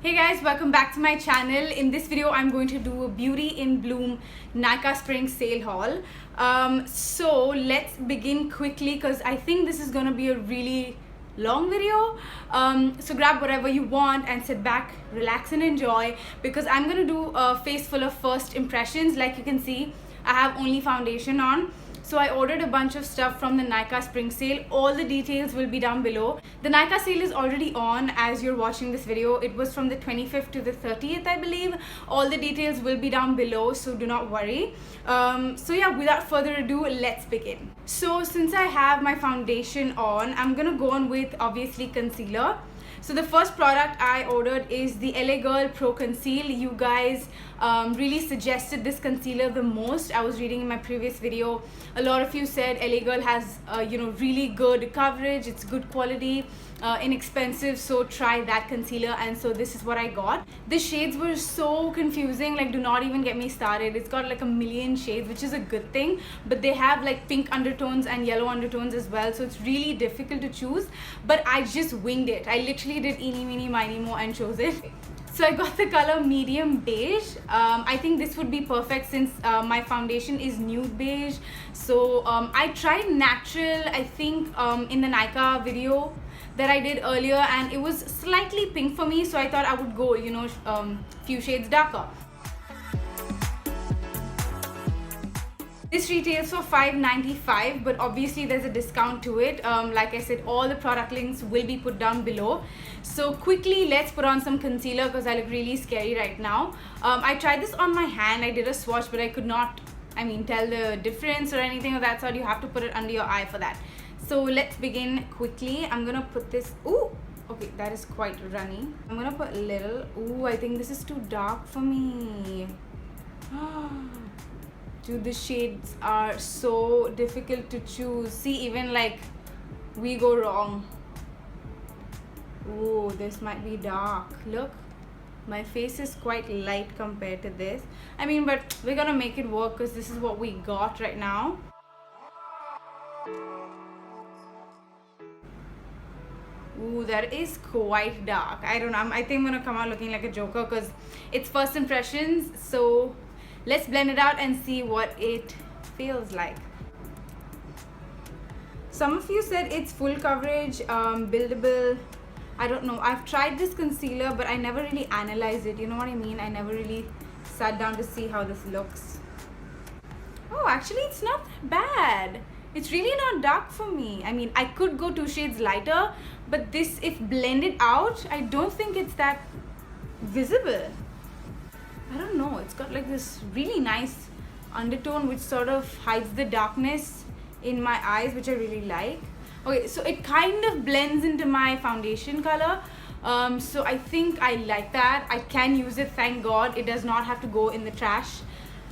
Hey guys, welcome back to my channel. In this video, I'm going to do a Beauty in Bloom Nykaa Spring Sale haul. So let's begin quickly because I think this is going to be a really long video. So grab whatever you want and sit back, relax and enjoy because I'm going to do a face full of first impressions. Like you can see, I have only foundation on. So I ordered a bunch of stuff from the Nykaa Spring Sale. All the details will be down below. The Nykaa sale is already on as you're watching this video. It was from the 25th to the 30th, I believe. All the details will be down below, so do not worry. So yeah, without further ado, let's begin. So since I have my foundation on, I'm gonna go on with obviously concealer. So the first product I ordered is the LA Girl Pro Conceal. You guys really suggested this concealer the most. I was reading in my previous video, a lot of you said LA Girl has really good coverage, it's good quality, inexpensive, so try that concealer, and so this is what I got. The shades were so confusing, like do not even get me started. It's got like a million shades, which is a good thing, but they have like pink undertones and yellow undertones as well, so it's really difficult to choose, but I just winged it. I literally did eeny meeny miny mo and chose it. So I got the color medium beige. I think this would be perfect since my foundation is nude beige. So I tried natural, I think in the Nykaa video that I did earlier, and it was slightly pink for me, so I thought I would go, few shades darker. This retails for $5.95, but obviously there's a discount to it. Like I said, all the product links will be put down below. So quickly, let's put on some concealer because I look really scary right now. I tried this on my hand. I did a swatch, but I could not, tell the difference or anything of that sort. You have to put it under your eye for that. So let's begin quickly. I'm gonna put this. Ooh, okay, that is quite runny. I'm gonna put a little. Ooh, I think this is too dark for me. Dude, the shades are so difficult to choose. See, even like we go wrong. Ooh, this might be dark. Look, my face is quite light compared to this. But we're gonna make it work because this is what we got right now. Ooh, that is quite dark. I don't know. I think I'm gonna come out looking like a joker because it's first impressions. So let's blend it out and see what it feels like. Some of you said it's full coverage, buildable. I don't know. I've tried this concealer, but I never really analyzed it. You know what I mean? I never really sat down to see how this looks. Oh, actually, it's not that bad. It's really not dark for me. I could go 2 shades lighter, but this, if blended out, I don't think it's that visible. I don't know, it's got like this really nice undertone which sort of hides the darkness in my eyes, which I really like. Okay, so it kind of blends into my foundation color, so I think I like that. I can use it, thank God. It does not have to go in the trash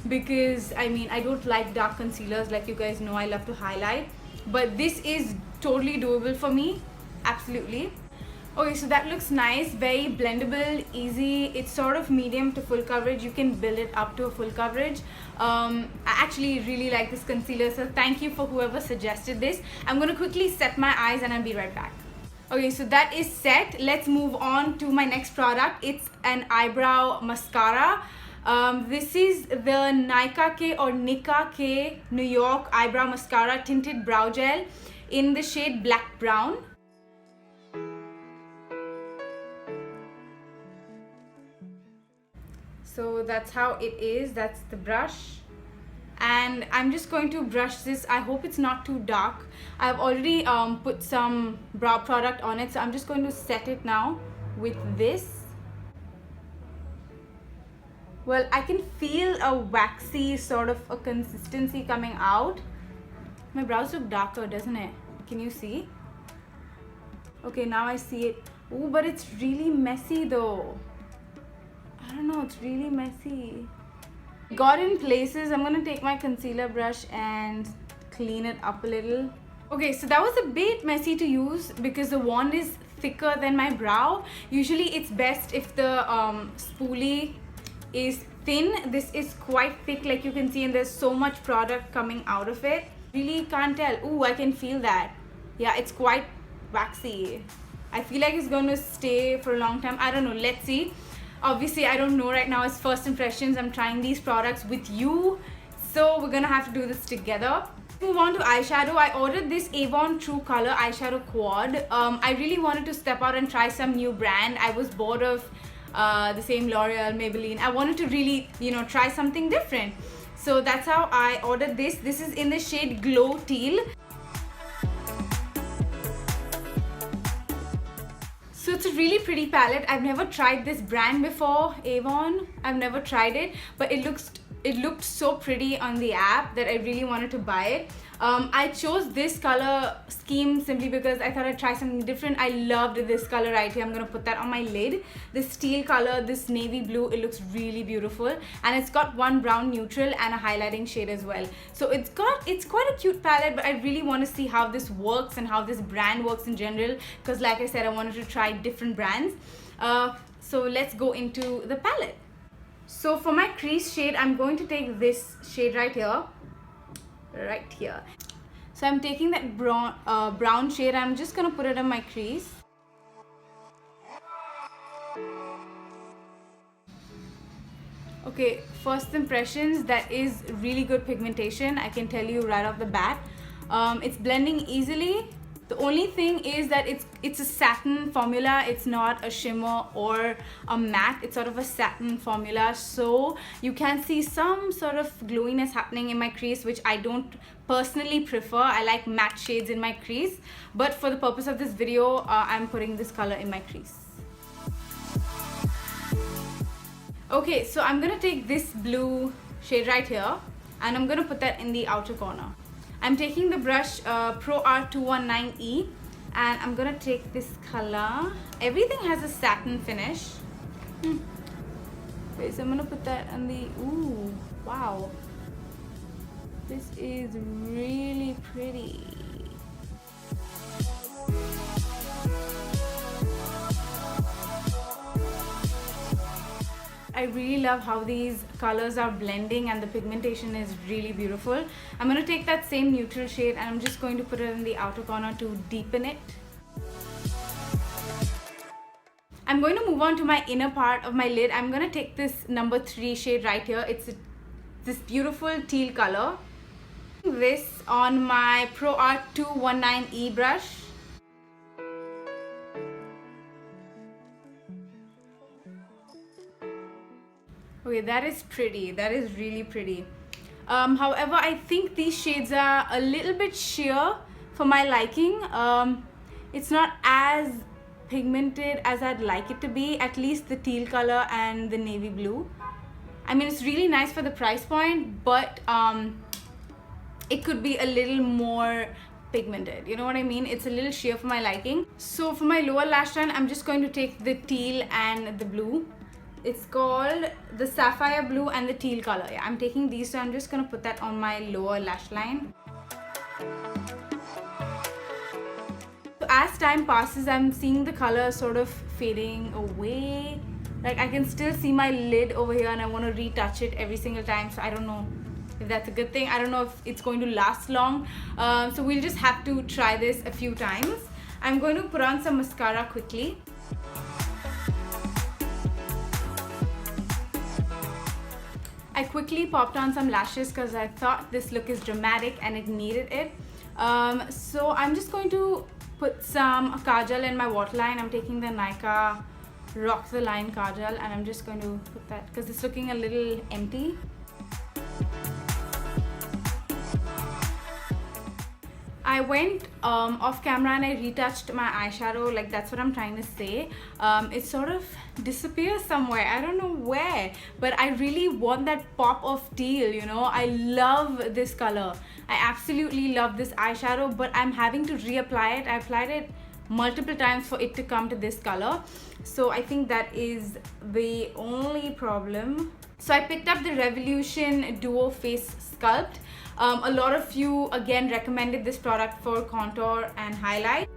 because I don't like dark concealers. Like you guys know, I love to highlight, but this is totally doable for me, absolutely. Okay, so that looks nice, very blendable, easy. It's sort of medium to full coverage. You can build it up to a full coverage. I actually really like this concealer, so thank you for whoever suggested this. I'm going to quickly set my eyes and I'll be right back. Okay, so that is set. Let's move on to my next product. It's an eyebrow mascara. This is the Nykaa K New York Eyebrow Mascara Tinted Brow Gel in the shade Black Brown. So that's how it is. That's the brush, and I'm just going to brush this. I hope it's not too dark. I've already put some brow product on it, so I'm just going to set it now with this. Well, I can feel a waxy sort of a consistency coming out. My brows look darker, doesn't it? Can you see? Okay, now I see it. Ooh, but it's really messy though. I don't know, it's really messy. Got in places. I'm gonna take my concealer brush and clean it up a little. Okay, so that was a bit messy to use because the wand is thicker than my brow. Usually it's best if the spoolie is thin. This is quite thick, like you can see, and there's so much product coming out of it. Really can't tell. Ooh, I can feel that. Yeah, it's quite waxy. I feel like it's going to stay for a long time. I don't know, let's see. Obviously I don't know right now, it's first impressions. I'm trying these products with you, so we're gonna have to do this together. Move on to eyeshadow. I ordered this Avon True Color eyeshadow quad. I really wanted to step out and try some new brand. I was bored of the same L'Oreal, Maybelline. I wanted to really, you know, try something different. So that's how I ordered this. This is in the shade Glow Teal. So it's a really pretty palette. I've never tried this brand before, Avon. I've never tried it, but it looked so pretty on the app that I really wanted to buy it. I chose this color scheme simply because I thought I'd try something different. I loved this color right here. I'm gonna put that on my lid. This teal color, this navy blue, it looks really beautiful, and it's got one brown neutral and a highlighting shade as well. So it's quite a cute palette, but I really want to see how this works and how this brand works in general, because like I said, I wanted to try different brands. So let's go into the palette. So for my crease shade, I'm going to take this shade right here. So I'm taking that brown shade. I'm just gonna put it on my crease. Okay, first impressions, that is really good pigmentation, I can tell you right off the bat. It's blending easily. The only thing is that it's a satin formula. It's not a shimmer or a matte. It's sort of a satin formula, so you can see some sort of glowiness happening in my crease, which I don't personally prefer. I like matte shades in my crease, but for the purpose of this video, I'm putting this color in my crease. Okay, so I'm gonna take this blue shade right here, and I'm gonna put that in the outer corner. I'm taking the brush Pro Art 219E, and I'm gonna take this color. Everything has a satin finish. Okay, so I'm gonna put that on the, ooh, wow. This is really pretty. I really love how these colors are blending and the pigmentation is really beautiful. I'm going to take that same neutral shade and I'm just going to put it in the outer corner to deepen it. I'm going to move on to my inner part of my lid. I'm going to take this number 3 shade right here. It's this beautiful teal color. This on my Pro Art 219E brush. Okay, that is pretty. That is really pretty. However, I think these shades are a little bit sheer for my liking. It's not as pigmented as I'd like it to be, at least the teal color and the navy blue. I mean, it's really nice for the price point, but it could be a little more pigmented, you know what I mean? It's a little sheer for my liking. So for my lower lash line, I'm just going to take the teal and the blue. It's called the sapphire blue and the teal color. Yeah, I'm taking these, so I'm just gonna put that on my lower lash line. So as time passes, I'm seeing the color sort of fading away. Like I can still see my lid over here and I want to retouch it every single time, so I don't know if that's a good thing. I don't know if it's going to last long, so we'll just have to try this a few times. I'm going to put on some mascara quickly. I quickly popped on some lashes because I thought this look is dramatic and it needed it. So I'm just going to put some kajal in my waterline. I'm taking the Nykaa Rock the Line kajal and I'm just going to put that because it's looking a little empty. I went off camera and I retouched my eyeshadow, like that's what I'm trying to say. It sort of disappears somewhere, I don't know where, but I really want that pop of teal, you know. I love this color. I absolutely love this eyeshadow, but I'm having to reapply it. I applied it multiple times for it to come to this color, so I think that is the only problem. So I picked up the Revolution Duo Face Sculpt. A lot of you again recommended this product for contour and highlight.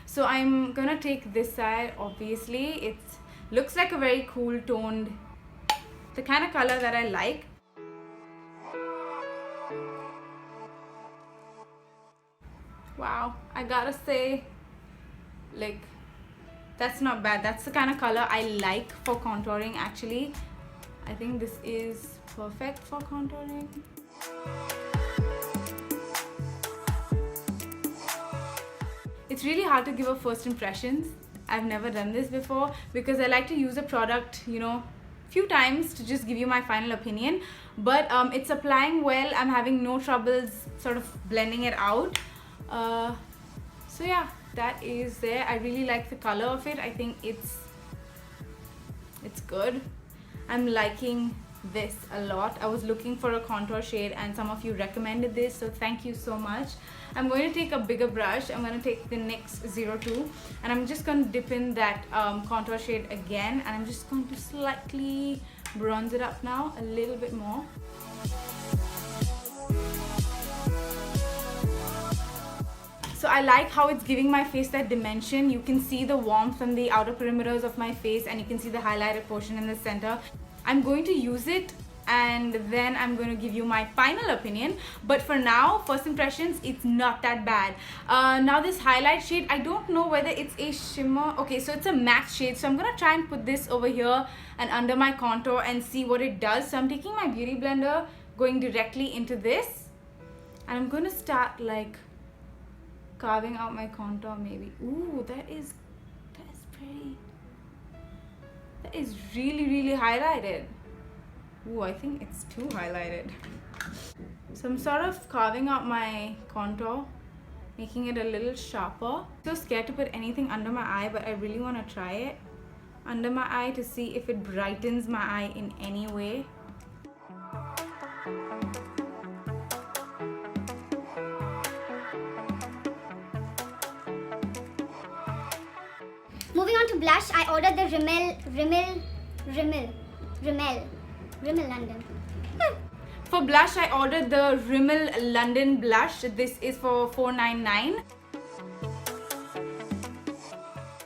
So I'm gonna take this side. Obviously it looks like a very cool toned, the kind of color that I like. Wow, I gotta say, like, that's not bad. That's the kind of color I like for contouring actually. I think this is perfect for contouring. It's really hard to give a first impressions. I've never done this before because I like to use a product, you know, few times to just give you my final opinion. But it's applying well. I'm having no troubles sort of blending it out. So yeah, that is there. I really like the color of it. I think it's good. I'm liking this a lot. I was looking for a contour shade and some of you recommended this, so thank you so much. I'm going to take a bigger brush. I'm going to take the NYX 02 and I'm just going to dip in that contour shade again, and I'm just going to slightly bronze it up now a little bit more. So I like how it's giving my face that dimension. You can see the warmth on the outer perimeters of my face and you can see the highlighted portion in the center. I'm going to use it and then I'm going to give you my final opinion. But for now, first impressions, it's not that bad. Now this highlight shade, I don't know whether it's a shimmer. Okay, so it's a matte shade. So I'm going to try and put this over here and under my contour and see what it does. So I'm taking my beauty blender, going directly into this. And I'm going to start like carving out my contour maybe. Ooh, that is pretty. That is really highlighted. Ooh, I think it's too highlighted. So I'm sort of carving out my contour, making it a little sharper. So scared to put anything under my eye, but I really want to try it under my eye to see if it brightens my eye in any way. Moving on to blush, I ordered the Rimmel London. For blush, I ordered the Rimmel London blush. This is for $4.99.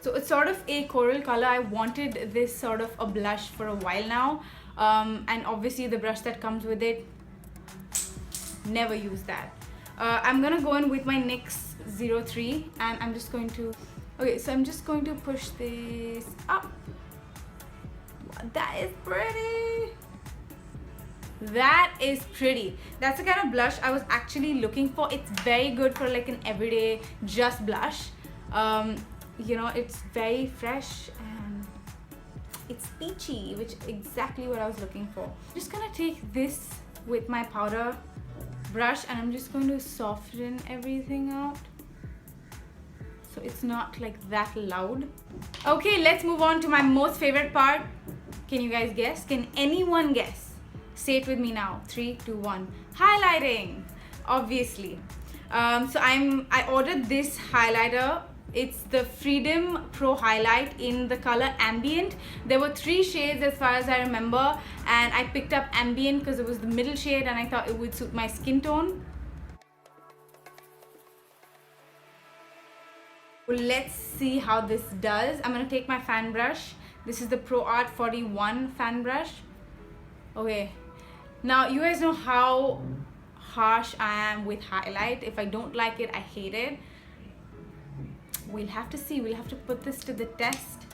So it's sort of a coral color. I wanted this sort of a blush for a while now. And obviously the brush that comes with it, never use that. I'm gonna go in with my NYX 03 and I'm just going to, okay, so I'm just going to push this up. That is pretty. That is pretty. That's the kind of blush I was actually looking for. It's very good for like an everyday just blush. You know, it's very fresh and it's peachy, which is exactly what I was looking for. I'm just gonna take this with my powder brush and I'm just going to soften everything out so it's not like that loud. Okay, let's move on to my most favorite part. Can you guys guess? Can anyone guess? Say it with me now. 3, 2, 1. Highlighting, obviously. So I ordered this highlighter. It's the Freedom Pro Highlight in the color Ambient. There were 3 shades as far as I remember, and I picked up Ambient because it was the middle shade and I thought it would suit my skin tone. Well, let's see how this does. I'm gonna take my fan brush. This is the Pro Art 41 fan brush. Okay, now you guys know how harsh I am with highlight. If I don't like it, I hate it. We'll have to see. We'll have to put this to the test.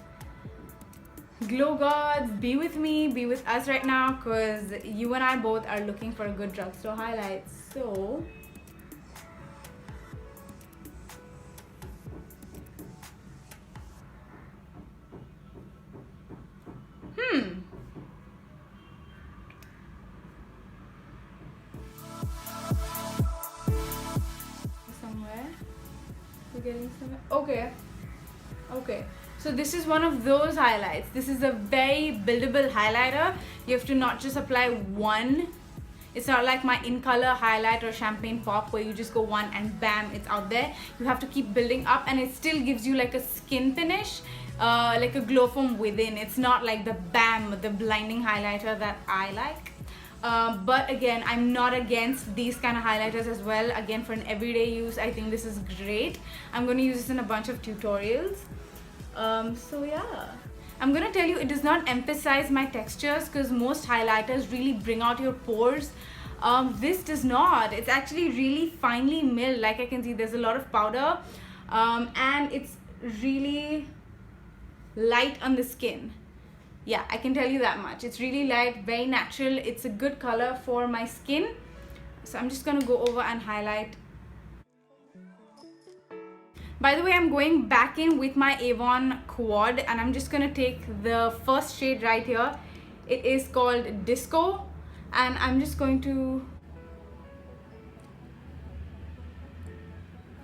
Glow gods, be with me, be with us right now, because you and I both are looking for a good drugstore highlight. So getting somewhere. Okay, so this is one of those highlights. This is a very buildable highlighter. You have to not just apply one. It's not like my In Color highlight or Champagne Pop where you just go one and bam, it's out there. You have to keep building up and it still gives you like a skin finish, like a glow from within. It's not like the bam, the blinding highlighter that I like. But again, I'm not against these kind of highlighters as well. Again, for an everyday use, I think this is great. I'm going to use this in a bunch of tutorials. So yeah, I'm going to tell you, it does not emphasize my textures because most highlighters really bring out your pores. This does not. It's actually really finely milled. Like I can see there's a lot of powder, and it's really light on the skin. Yeah, I can tell you that much. It's really light, very natural. It's a good color for my skin. So I'm just gonna go over and highlight. By the way, I'm going back in with my Avon Quad, and I'm just gonna take the first shade right here. It is called Disco, and I'm just going to...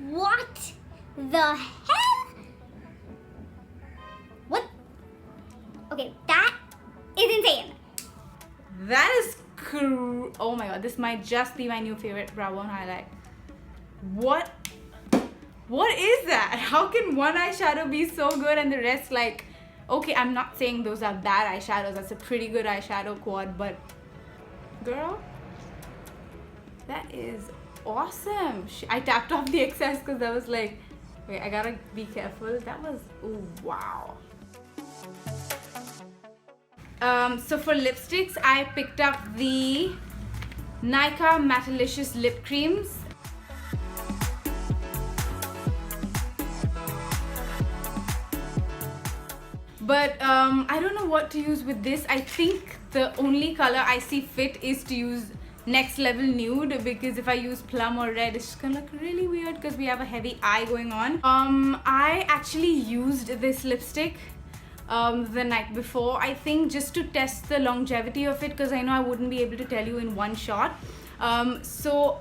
What the hell? What? Okay, that is insane. That is oh my god, this might just be my new favorite brow bone highlight. What is that? How can one eyeshadow be so good and the rest like... Okay, I'm not saying those are bad eyeshadows. That's a pretty good eyeshadow quad, but girl, that is awesome. I tapped off the excess because I was like, wait, I gotta be careful. That was, ooh, wow. So for lipsticks, I picked up the Nykaa Mattelicious lip creams. But I don't know what to use with this. I think the only color I see fit is to use Next Level Nude, because if I use plum or red, it's just gonna look really weird because we have a heavy eye going on. I actually used this lipstick the night before, I think, just to test the longevity of it, because I know I wouldn't be able to tell you in one shot. So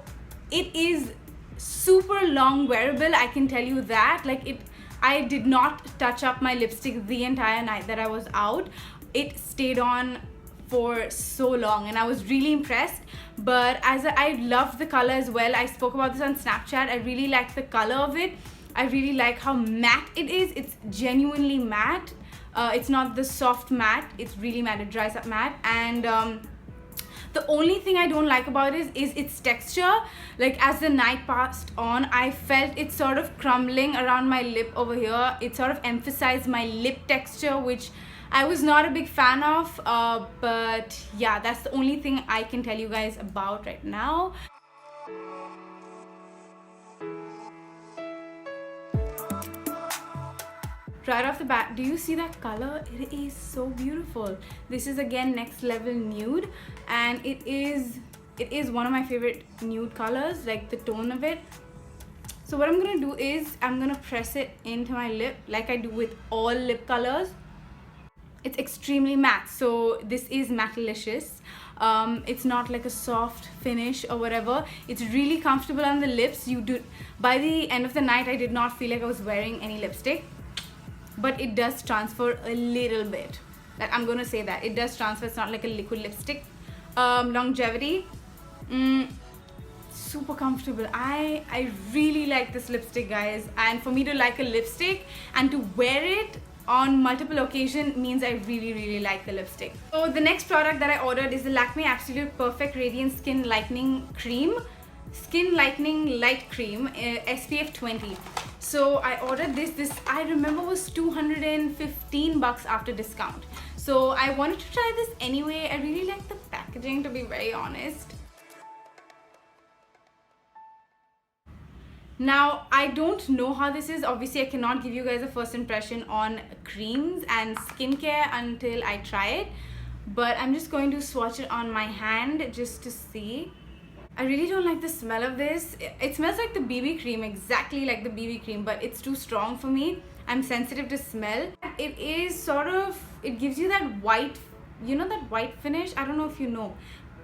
it is super long wearable, I can tell you that. Like, I did not touch up my lipstick the entire night that I was out. It stayed on for so long and I was really impressed. But I love the color as well. I spoke about this on Snapchat. I really like the color of it. I really like how matte it is. It's genuinely matte. It's not the soft matte. It's really matte. It dries up matte. And the only thing I don't like about it is its texture. Like, as the night passed on, I felt it sort of crumbling around my lip over here. It sort of emphasized my lip texture, which I was not a big fan of. But yeah, that's the only thing I can tell you guys about right now. Right off the bat, do you see that color? It is so beautiful. This is again Next Level Nude, and it is one of my favorite nude colors, like the tone of it. So what I'm gonna do is I'm gonna press it into my lip like I do with all lip colors. It's extremely matte, so this is Mattelicious. It's not like a soft finish or whatever. It's really comfortable on the lips. By the end of the night, I did not feel like I was wearing any lipstick. But it does transfer a little bit. Like, I'm gonna say that it does transfer. It's not like a liquid lipstick. Longevity, super comfortable. I really like this lipstick, guys. And for me to like a lipstick and to wear it on multiple occasions means I really like the lipstick. So the next product that I ordered is the Lakme Absolute Perfect Radiant Skin Lightening Cream. Skin Lightening Light Cream, SPF 20. So I ordered this I remember was 215 bucks after discount. So I wanted to try this anyway. I really like the packaging, to be very honest. Now, I don't know how this is. Obviously, I cannot give you guys a first impression on creams and skincare until I try it. But I'm just going to swatch it on my hand just to see. I really don't like the smell of this. It smells like the BB cream, exactly like the BB cream, but it's too strong for me. I'm sensitive to smell. It is sort of, it gives you that white, you know, that white finish? I don't know if you know.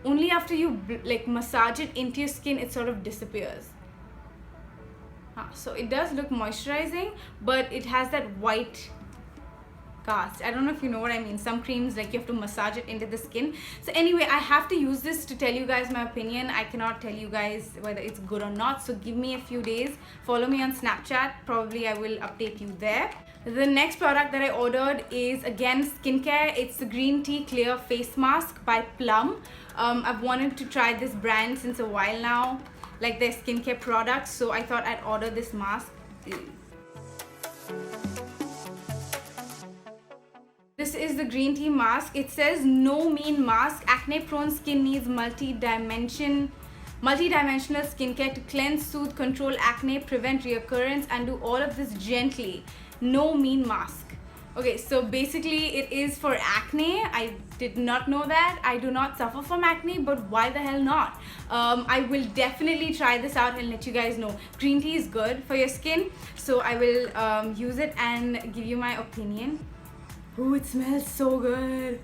Only after you like massage it into your skin, it sort of disappears. So it does look moisturizing, but it has that white cast. I don't know if you know what I mean. Some creams, like, you have to massage it into the skin. So anyway, I have to use this to tell you guys my opinion. I cannot tell you guys whether it's good or not, so give me a few days. Follow me on Snapchat. Probably I will update you there. The next product that I ordered is again skincare. It's the Green Tea Clear Face Mask by Plum. I've wanted to try this brand since a while now, like their skincare products, so I thought I'd order this mask. This is the green tea mask. It says no mean mask. Acne prone skin needs multi-dimensional skincare to cleanse, soothe, control acne, prevent reoccurrence, and do all of this gently. No mean mask. Okay, so basically it is for acne. I did not know that. I do not suffer from acne, but why the hell not? I will definitely try this out and let you guys know. Green tea is good for your skin, so I will use it and give you my opinion. Oh, it smells so good.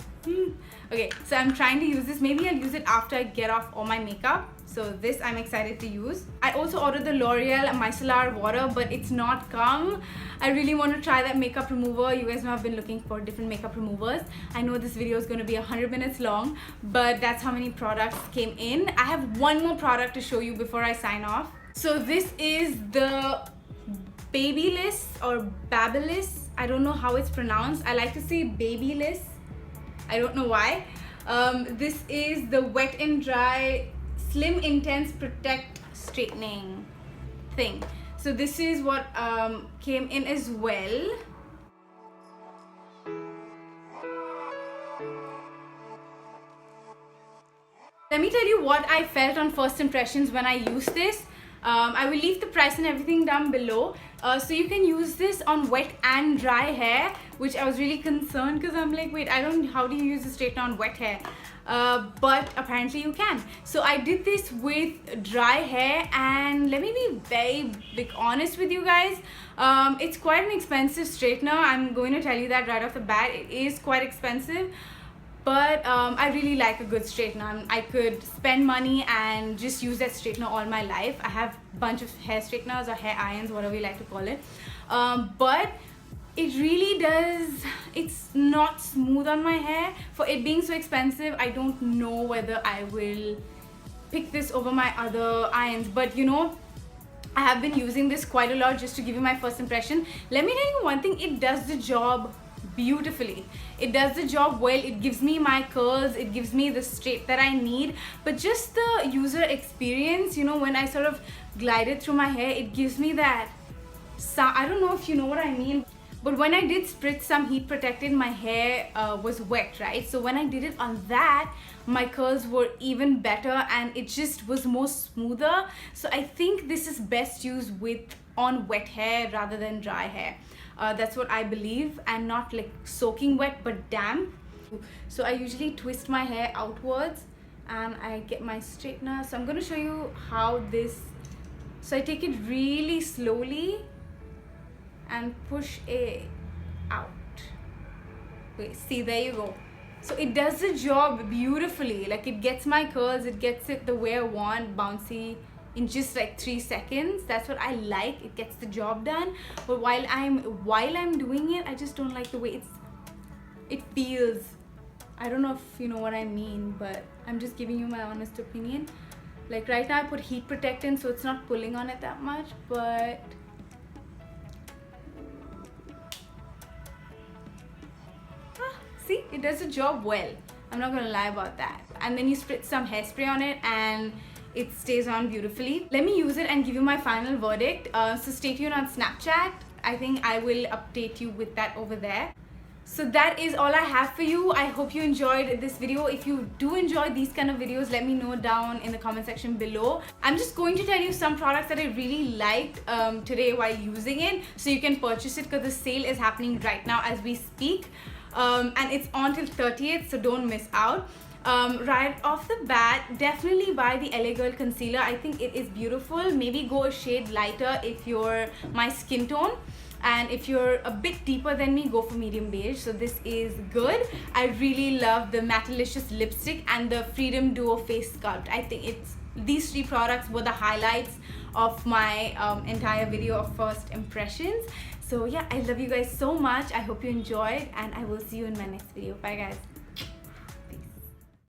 Okay, so I'm trying to use this. Maybe I'll use it after I get off all my makeup. So this I'm excited to use. I also ordered the L'Oreal Micellar water, but it's not come. I really want to try that makeup remover. You guys know I've been looking for different makeup removers. I know this video is going to be 100 minutes long, but that's how many products came in. I have one more product to show you before I sign off. So this is the Babyliss or Babyliss. I don't know how it's pronounced. I like to say Babyliss. I don't know why. This is the Wet and Dry Slim Intense Protect Straightening thing. So this is what came in as well. Let me tell you what I felt on first impressions when I used this. I will leave the price and everything down below. So you can use this on wet and dry hair, which I was really concerned because I'm like, wait, how do you use the straightener on wet hair? But apparently you can. So I did this with dry hair, and let me be very honest with you guys. It's quite an expensive straightener. I'm going to tell you that right off the bat. It is quite expensive. But I really like a good straightener. I could spend money and just use that straightener all my life. I have a bunch of hair straighteners or hair irons, whatever you like to call it. But it really does, it's not smooth on my hair. For it being so expensive, I don't know whether I will pick this over my other irons. But you know, I have been using this quite a lot just to give you my first impression. Let me tell you one thing, it does the job beautifully. It does the job well. It gives me my curls, it gives me the straight that I need, but just the user experience, you know, when I sort of glide it through my hair, it gives me that I don't know if you know what I mean, but when I did spritz some heat protectant, my hair was wet, right? So when I did it on that, my curls were even better and it just was more smoother. So I think this is best used on wet hair rather than dry hair. That's what I believe, and not like soaking wet but damp. So I usually twist my hair outwards and I get my straightener. So I'm going to show you how this, so I take it really slowly and push it out. Wait, see, there you go. So it does the job beautifully. Like, it gets my curls, it gets it the way I want, bouncy, in just like 3 seconds. That's what I like. It gets the job done. But while I'm doing it, I just don't like the way it feels. I don't know if you know what I mean, but I'm just giving you my honest opinion. Like right now I put heat protectant, so it's not pulling on it that much, but see, it does the job well. I'm not gonna lie about that. And then you spritz some hairspray on it and it stays on beautifully. Let me use it and give you my final verdict. So stay tuned on Snapchat. I think I will update you with that over there. So that is all I have for you. I hope you enjoyed this video. If you do enjoy these kind of videos, let me know down in the comment section below. I'm just going to tell you some products that I really liked today while using it, so you can purchase it because the sale is happening right now as we speak. And it's on till 30th, so don't miss out. Right off the bat, definitely buy the LA Girl concealer. I think it is beautiful. Maybe go a shade lighter if you're my skin tone, and if you're a bit deeper than me, go for medium beige. So this is good. I really love the Mattelicious lipstick and the Freedom Duo face sculpt. I think these 3 products were the highlights of my entire video of first impressions. So yeah, I love you guys so much. I hope you enjoyed, and I will see you in my next video. Bye guys.